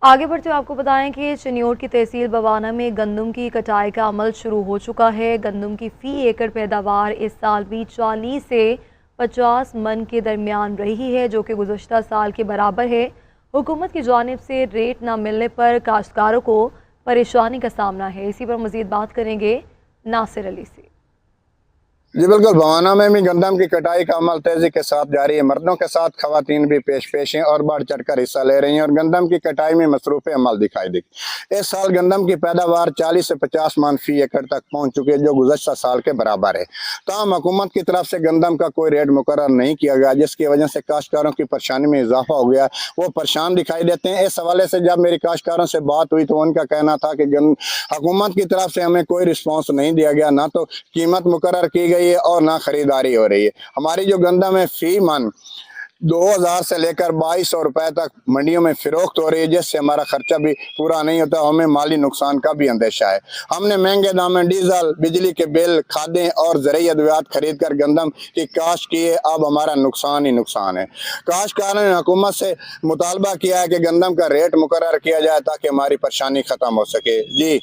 आगे बढ़ते हुए आपको बताएं कि चिन्योट की तहसील बवाना में गंदम की कटाई का अमल शुरू हो चुका है। गंदम की फ़ी एकड़ पैदावार इस साल भी 40 से 50 मन के दरमियान रही है, जो कि गुज़श्ता साल के बराबर है। हुकूमत की जानिब से रेट न मिलने पर काश्तकारों को परेशानी का सामना है। इसी पर मज़ीद बात करेंगे नासिर अली से। जी बिल्कुल, बवाना में भी गंदम की कटाई का अमल तेजी के साथ जारी है। मर्दों के साथ खवातीन भी पेश हैं और बढ़ चढ़कर हिस्सा ले रही हैं और गंदम की कटाई में मसरूफ़ अमल दिखाई दी। इस साल गंदम की पैदावार 40 से 50 मन फी एकड़ तक पहुंच चुकी है, जो गुज़श्ता साल के बराबर है। ताहम हुकूमत की तरफ से गंदम का कोई रेट मुकर्रर नहीं किया गया, जिसकी वजह से काश्तकारों की परेशानी में इजाफा हो गया। वो परेशान दिखाई देते हैं। इस हवाले से जब मेरी काश्तकारों से बात हुई तो उनका कहना था कि हुकूमत की तरफ से हमें कोई रिस्पॉन्स नहीं दिया गया, ना तो कीमत मुकर्रर की गई है और ना खरीदारी हो रही है। हमारी जो गंदम है फी मन 2000 से लेकर 2200 रुपए तक मंडियों में फिरोख्त हो रही है, जिससे हमारा खर्चा भी पूरा नहीं होता। हमें माली नुकसान का भी अंदेशा है। हमने महंगे दाम में डीजल, बिजली के बिल, खादें और ज़रूरी अद्वियात खरीद कर गंदम की काश्त की है। अब हमारा नुकसान ही नुकसान है। काश्तकारों ने हुकूमत से मुतालबा किया है कि गंदम का रेट मुकर्रर किया जाए ताकि हमारी परेशानी खत्म हो सके। जी।